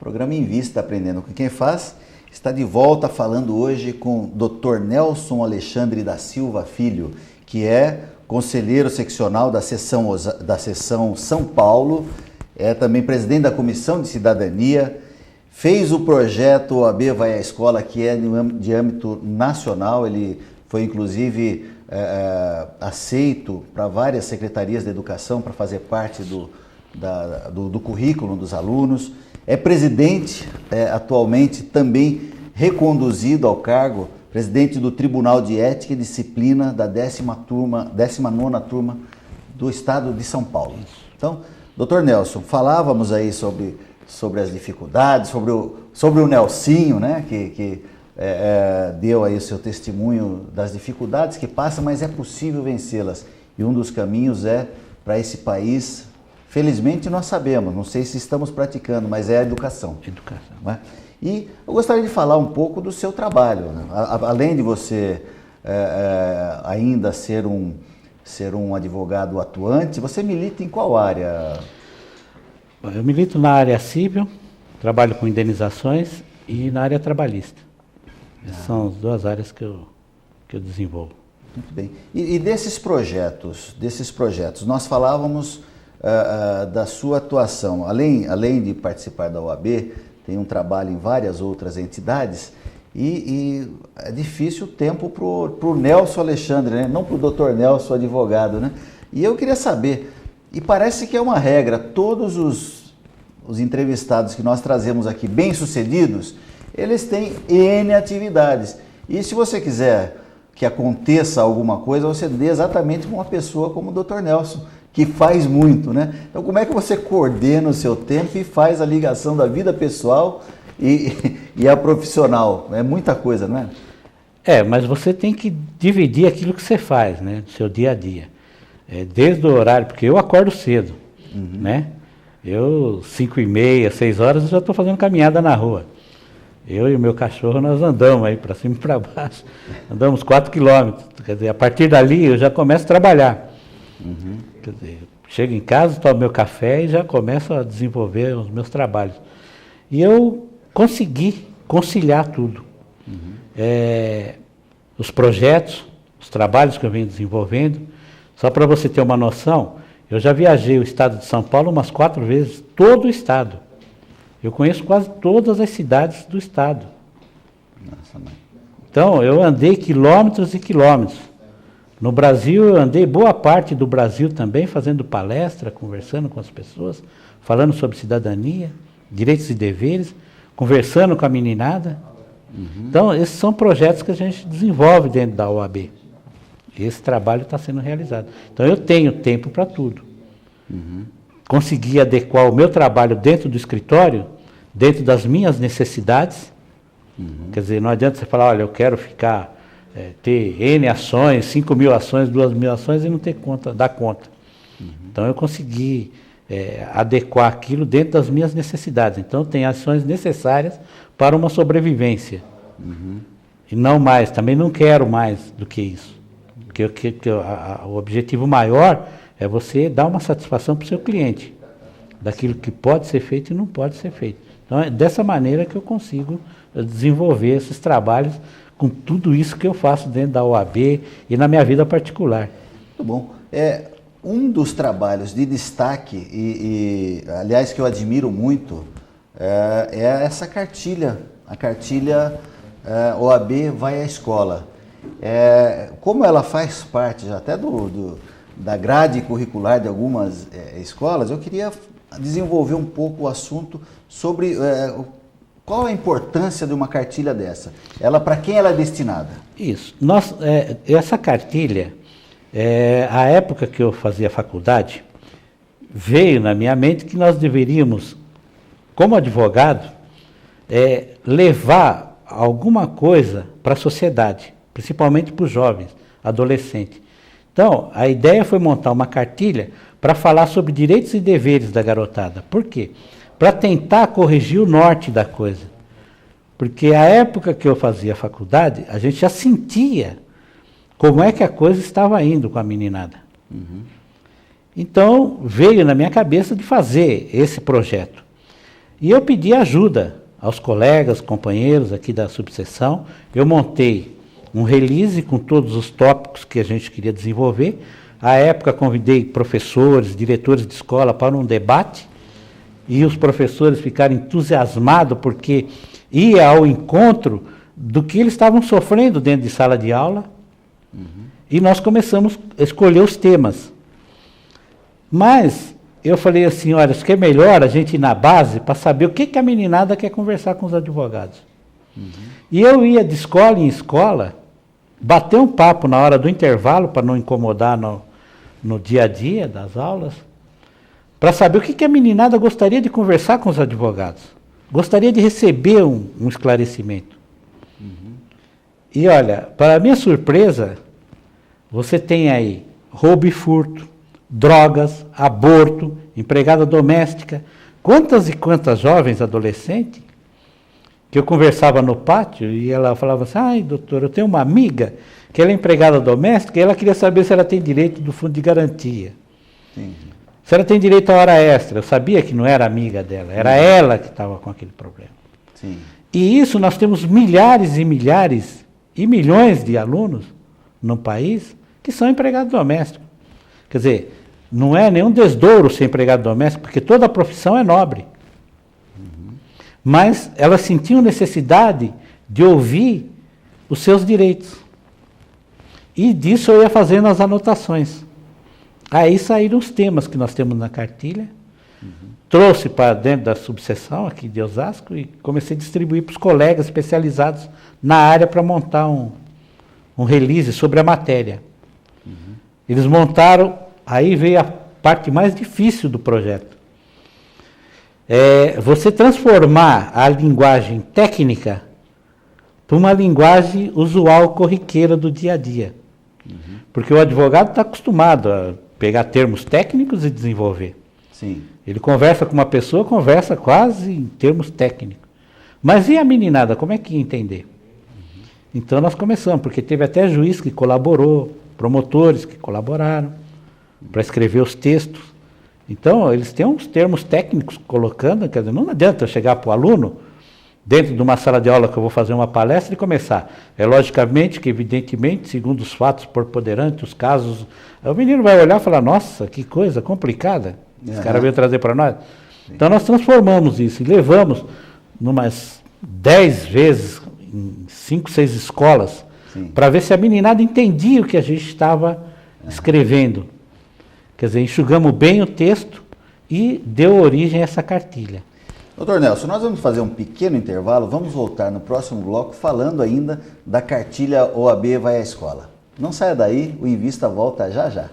Programa Invista Aprendendo com Quem Faz está de volta falando hoje com o Dr. Nelson Alexandre da Silva Filho, que é conselheiro seccional da seção São Paulo, é também presidente da Comissão de Cidadania, fez o projeto OAB Vai à Escola, que é de âmbito nacional. Ele foi inclusive aceito para várias secretarias de educação para fazer parte do currículo dos alunos. É presidente, atualmente também reconduzido ao cargo, presidente do Tribunal de Ética e Disciplina da 19ª turma do Estado de São Paulo. Então, doutor Nelson, falávamos aí sobre as dificuldades, sobre o Nelsinho, né, que deu aí o seu testemunho das dificuldades que passa, mas é possível vencê-las. E um dos caminhos para esse país, felizmente nós sabemos, não sei se estamos praticando, mas é a educação. Educação. Né? E eu gostaria de falar um pouco do seu trabalho, né? Além de você ainda ser um advogado atuante, você milita em qual área? Eu milito na área civil, trabalho com indenizações e na área trabalhista. Essas são as duas áreas que eu desenvolvo. Muito bem. E desses projetos, nós falávamos da sua atuação. Além de participar da OAB, tem um trabalho em várias outras entidades e é difícil o tempo para o Nelson Alexandre, né? Não para o doutor Nelson, advogado, né? E eu queria saber, e parece que é uma regra, todos os entrevistados que nós trazemos aqui, bem-sucedidos, eles têm N atividades. E se você quiser que aconteça alguma coisa, você dê exatamente para uma pessoa como o doutor Nelson, que faz muito, né? Então, como é que você coordena o seu tempo e faz a ligação da vida pessoal e a profissional? É muita coisa, não é? Mas você tem que dividir aquilo que você faz, né? Do seu dia a dia. Desde o horário, porque eu acordo cedo, né? Eu, 5h30, 6 horas, eu já estou fazendo caminhada na rua. Eu e o meu cachorro, nós andamos aí para cima e para baixo. Andamos 4 quilômetros. Quer dizer, a partir dali eu já começo a trabalhar. Quer dizer, chego em casa, tomo meu café e já começo a desenvolver os meus trabalhos. E eu consegui conciliar tudo. Os projetos, os trabalhos que eu venho desenvolvendo. Só para você ter uma noção, eu já viajei o estado de São Paulo umas 4 vezes, todo o estado. Eu conheço quase todas as cidades do estado. Nossa, mãe. Então, eu andei quilômetros e quilômetros. No Brasil, eu andei boa parte do Brasil também, fazendo palestra, conversando com as pessoas, falando sobre cidadania, direitos e deveres, conversando com a meninada. Então, esses são projetos que a gente desenvolve dentro da OAB. Esse trabalho está sendo realizado. Então, eu tenho tempo para tudo. Consegui adequar o meu trabalho dentro do escritório, dentro das minhas necessidades. Quer dizer, não adianta você falar, olha, eu quero ter N ações, 5.000 ações, 2.000 ações e não dar conta. Então eu consegui adequar aquilo dentro das minhas necessidades. Então tem ações necessárias para uma sobrevivência. E não mais, também não quero mais do que isso. Porque o objetivo maior é você dar uma satisfação para o seu cliente, daquilo que pode ser feito e não pode ser feito. Então é dessa maneira que eu consigo desenvolver esses trabalhos com tudo isso que eu faço dentro da OAB e na minha vida particular. Muito bom. Um dos trabalhos de destaque, aliás, que eu admiro muito, é essa cartilha, a cartilha OAB Vai à Escola. Como ela faz parte já até da grade curricular de algumas escolas, eu queria desenvolver um pouco o assunto sobre qual a importância de uma cartilha dessa. Para quem ela é destinada? Isso. Essa cartilha, a época que eu fazia faculdade, veio na minha mente que nós deveríamos, como advogado, levar alguma coisa para a sociedade, principalmente para os jovens, adolescentes. Então, a ideia foi montar uma cartilha para falar sobre direitos e deveres da garotada. Por quê? Para tentar corrigir o norte da coisa. Porque a época que eu fazia faculdade, a gente já sentia como é que a coisa estava indo com a meninada. Então, veio na minha cabeça de fazer esse projeto. E eu pedi ajuda aos colegas, companheiros aqui da subseção. Eu montei um release com todos os tópicos que a gente queria desenvolver. À época, convidei professores, diretores de escola para um debate, e os professores ficaram entusiasmados porque ia ao encontro do que eles estavam sofrendo dentro de sala de aula. E nós começamos a escolher os temas. Mas eu falei assim, olha, acho que é melhor a gente ir na base para saber o que a meninada quer conversar com os advogados. E eu ia de escola em escola, bater um papo na hora do intervalo, para não incomodar no dia a dia das aulas, para saber o que a meninada gostaria de conversar com os advogados. Gostaria de receber um esclarecimento. E olha, para minha surpresa, você tem aí roubo e furto, drogas, aborto, empregada doméstica. Quantas e quantas jovens adolescentes que eu conversava no pátio e ela falava assim, ai doutor, eu tenho uma amiga que ela é empregada doméstica e ela queria saber se ela tem direito do fundo de garantia. Se ela tem direito à hora extra. Eu sabia que não era amiga dela, era ela que estava com aquele problema. Sim. E isso nós temos milhares e milhares e milhões de alunos no país que são empregados domésticos. Quer dizer, não é nenhum desdouro ser empregado doméstico, porque toda a profissão é nobre. Mas elas sentiam necessidade de ouvir os seus direitos. E disso eu ia fazendo as anotações. Aí saíram os temas que nós temos na cartilha, trouxe para dentro da subseção aqui de Osasco e comecei a distribuir para os colegas especializados na área para montar um release sobre a matéria. Eles montaram, aí veio a parte mais difícil do projeto. Você transformar a linguagem técnica para uma linguagem usual, corriqueira do dia a dia. Porque o advogado está acostumado a pegar termos técnicos e desenvolver. Sim. Ele conversa com uma pessoa, conversa quase em termos técnicos. Mas e a meninada, como é que ia entender? Então nós começamos, porque teve até juiz que colaborou, promotores que colaboraram para escrever os textos. Então, eles têm uns termos técnicos colocando, quer dizer, não adianta eu chegar para o aluno, dentro de uma sala de aula que eu vou fazer uma palestra e começar. Logicamente que, evidentemente, segundo os fatos preponderantes, os casos, o menino vai olhar e falar, nossa, que coisa complicada, esse cara veio trazer para nós. Então, nós transformamos isso e levamos numas 10 vezes, em 5, 6 escolas, para ver se a meninada entendia o que a gente estava escrevendo. Quer dizer, enxugamos bem o texto e deu origem a essa cartilha. Doutor Nelson, nós vamos fazer um pequeno intervalo, vamos voltar no próximo bloco falando ainda da cartilha OAB Vai à Escola. Não saia daí, o Invista volta já já.